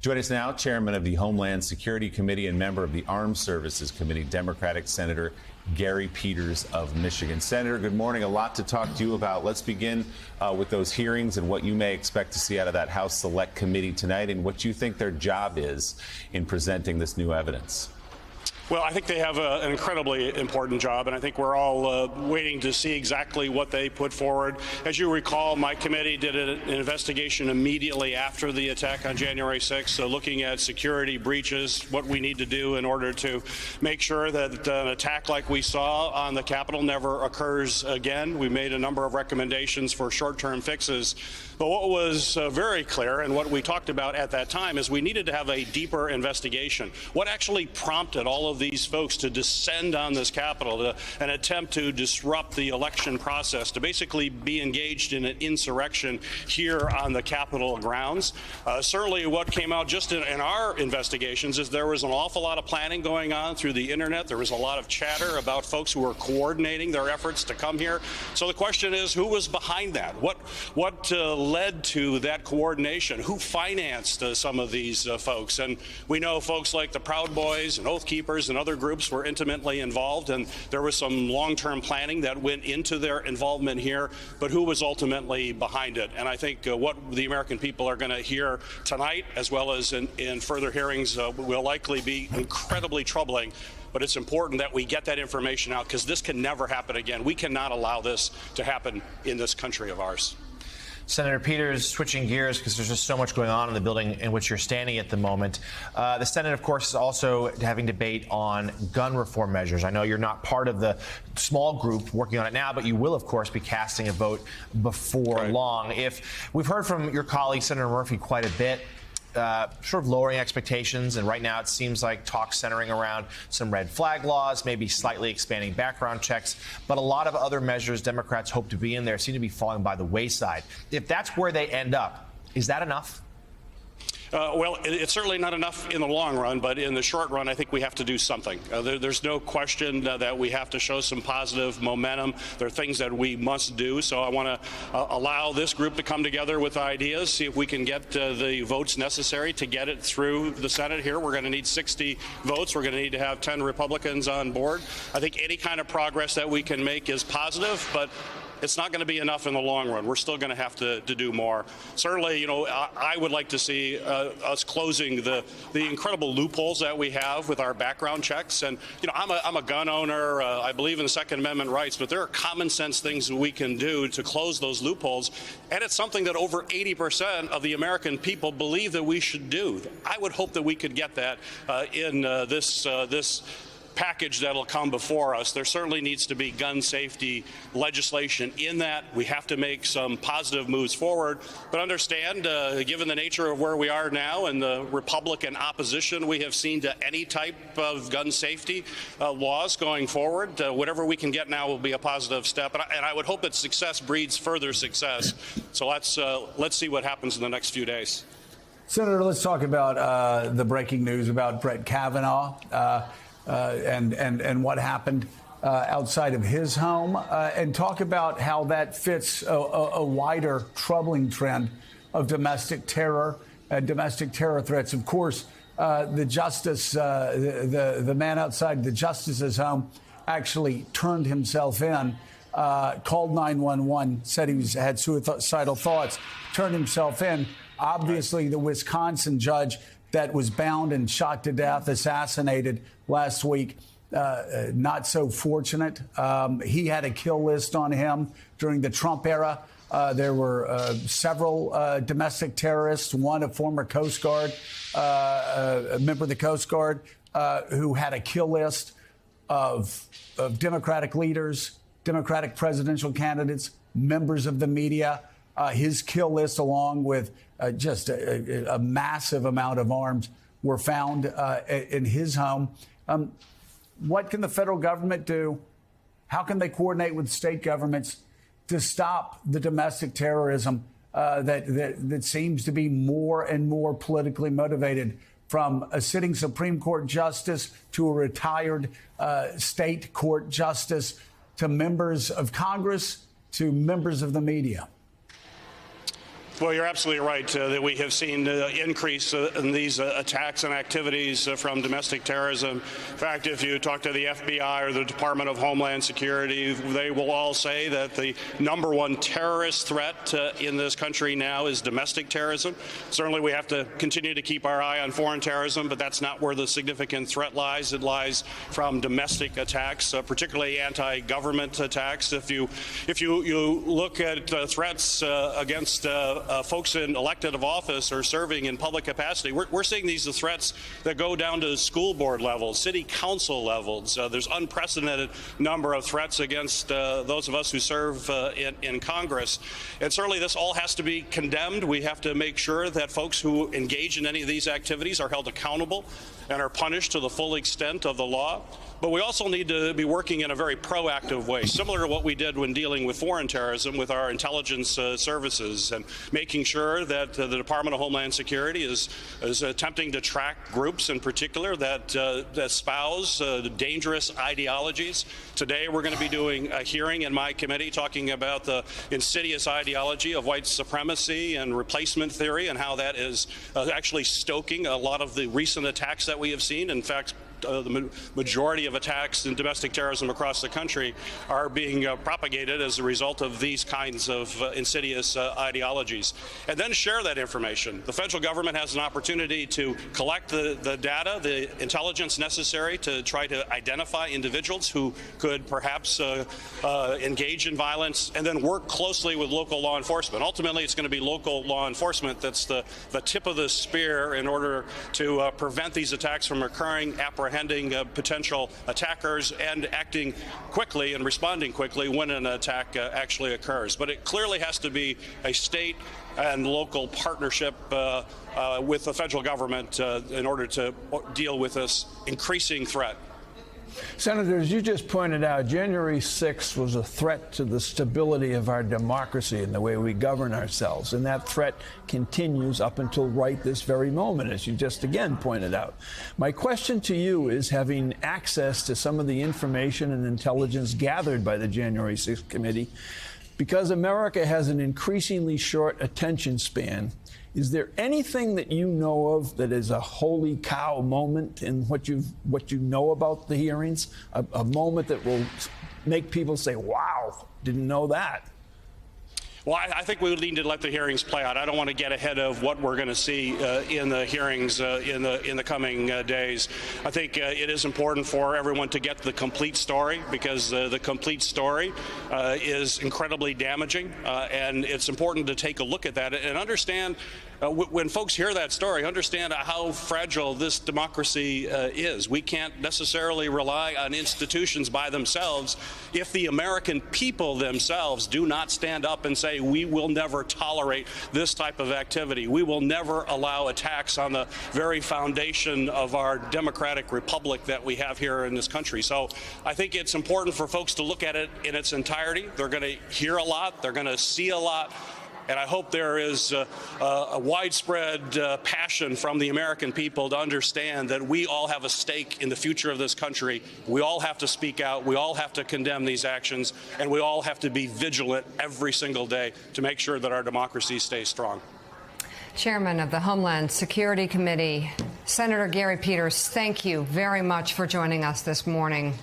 Join us now, Chairman of the Homeland Security Committee and member of the Armed Services Committee, Democratic Senator Gary Peters of Michigan. Senator, good morning. A lot to talk to you about. Let's begin with those hearings and what you may expect to see out of that House Select Committee tonight and what you think their job is in presenting this new evidence. Well, I think they have an incredibly important job, and I think we're all waiting to see exactly what they put forward. As you recall, my committee did an investigation immediately after the attack on January 6th, so looking at security breaches, what we need to do in order to make sure that an attack like we saw on the Capitol never occurs again. We made a number of recommendations for short-term fixes. But what was very clear, and what we talked about at that time, is we needed to have a deeper investigation. What actually prompted all of these folks to descend on this Capitol, to an attempt to disrupt the election process, to basically be engaged in an insurrection here on the Capitol grounds? Certainly what came out just in our investigations is there was an awful lot of planning going on through the internet. There was a lot of chatter about folks who were coordinating their efforts to come here. So the question is, who was behind that? What led to that coordination? Who financed some of these folks? And we know folks like the Proud Boys and Oath Keepers and other groups were intimately involved, and there was some long-term planning that went into their involvement here, but who was ultimately behind it? And I think what the American people are going to hear tonight, as well as in further hearings, will likely be incredibly troubling. But it's important that we get that information out, because this can never happen again. We cannot allow this to happen in this country of ours. Senator Peters, switching gears because there's just so much going on in the building in which you're standing at the moment. The Senate, of course, is also having debate on gun reform measures. I know you're not part of the small group working on it now, but you will, of course, be casting a vote before long. If we've heard from your colleague, Senator Murphy, quite a bit, sort of lowering expectations, and right now it seems like talks centering around some red flag laws, maybe slightly expanding background checks, but a lot of other measures Democrats hope to be in there seem to be falling by the wayside. If that's where they end up, is that enough? Well, it's certainly not enough in the long run, but in the short run, I think we have to do something. There's no question that we have to show some positive momentum. There are things that we must do. So I want to allow this group to come together with ideas, see if we can get the votes necessary to get it through the Senate here. We're going to need 60 votes. We're going to need to have 10 Republicans on board. I think any kind of progress that we can make is positive, but it's not going to be enough in the long run. We're still going to have to do more. Certainly, you know, I would like to see us closing the incredible loopholes that we have with our background checks. And, you know, I'm a gun owner. I believe in the Second Amendment rights, but there are common sense things that we can do to close those loopholes. And it's something that over 80% of the American people believe that we should do. I would hope that we could get that in this package that'll come before us. There certainly needs to be gun safety legislation in that. We have to make some positive moves forward, but understand, given the nature of where we are now and the Republican opposition we have seen to any type of gun safety laws going forward, whatever we can get now will be a positive step. And I would hope that success breeds further success. So let's see what happens in the next few days. Senator, let's talk about the breaking news about Brett Kavanaugh. And what happened outside of his home, and talk about how that fits a wider troubling trend of domestic terror threats. Of course, the man outside the justice's home actually turned himself in, called 911, said he had suicidal thoughts, turned himself in. Obviously, the Wisconsin judge that was bound and shot to death, assassinated last week, not so fortunate. He had a kill list on him during the Trump era. There were several domestic terrorists, one a former Coast Guard, a member of the Coast Guard, who had a kill list of Democratic leaders, Democratic presidential candidates, members of the media. His kill list, along with just a massive amount of arms, were found in his home. What can the federal government do? How can they coordinate with state governments to stop the domestic terrorism that seems to be more and more politically motivated, from a sitting Supreme Court justice to a retired state court justice to members of Congress to members of the media? Well, you're absolutely right that we have seen increase in these attacks and activities from domestic terrorism. In fact, if you talk to the FBI or the Department of Homeland Security, they will all say that the #1 terrorist threat in this country now is domestic terrorism. Certainly, we have to continue to keep our eye on foreign terrorism, but that's not where the significant threat lies. It lies from domestic attacks, particularly anti-government attacks. If you look at threats against folks in elected office or serving in public capacity, we're seeing these threats that go down to school board levels, city council levels. There's unprecedented number of threats against those of us who serve in Congress. And certainly this all has to be condemned. We have to make sure that folks who engage in any of these activities are held accountable and are punished to the full extent of the law. But we also need to be working in a very proactive way, similar to what we did when dealing with foreign terrorism with our intelligence services, and making sure that the Department of Homeland Security is attempting to track groups in particular that espouse dangerous ideologies. Today we're going to be doing a hearing in my committee talking about the insidious ideology of white supremacy and replacement theory and how that is actually stoking a lot of the recent attacks that we have seen. In fact, the majority of attacks in domestic terrorism across the country are being propagated as a result of these kinds of insidious ideologies. And then share that information. The federal government has an opportunity to collect the data, the intelligence necessary to try to identify individuals who could perhaps engage in violence, and then work closely with local law enforcement. Ultimately, it's going to be local law enforcement that's the tip of the spear in order to prevent these attacks from occurring, apprehending potential attackers, and acting quickly and responding quickly when an attack actually occurs. But it clearly has to be a state and local partnership with the federal government in order to deal with this increasing threat. Senator, as you just pointed out, January 6th was a threat to the stability of our democracy and the way we govern ourselves. And that threat continues up until right this very moment, as you just again pointed out. My question to you is, having access to some of the information and intelligence gathered by the January 6th committee, because America has an increasingly short attention span, is there anything that you know of that is a holy cow moment in what you know about the hearings? A moment that will make people say, wow, didn't know that? Well, I think we need to let the hearings play out. I don't want to get ahead of what we're going to see in the hearings in the coming days. I think it is important for everyone to get the complete story, because the complete story is incredibly damaging, and it's important to take a look at that and understand. When folks hear that story, understand how fragile this democracy is. We can't necessarily rely on institutions by themselves if the American people themselves do not stand up and say, we will never tolerate this type of activity. We will never allow attacks on the very foundation of our democratic republic that we have here in this country. So I think it's important for folks to look at it in its entirety. They're going to hear a lot. They're going to see a lot. And I hope there is a widespread passion from the American people to understand that we all have a stake in the future of this country. We all have to speak out. We all have to condemn these actions. And we all have to be vigilant every single day to make sure that our democracy stays strong. Chairman of the Homeland Security Committee, Senator Gary Peters, thank you very much for joining us this morning.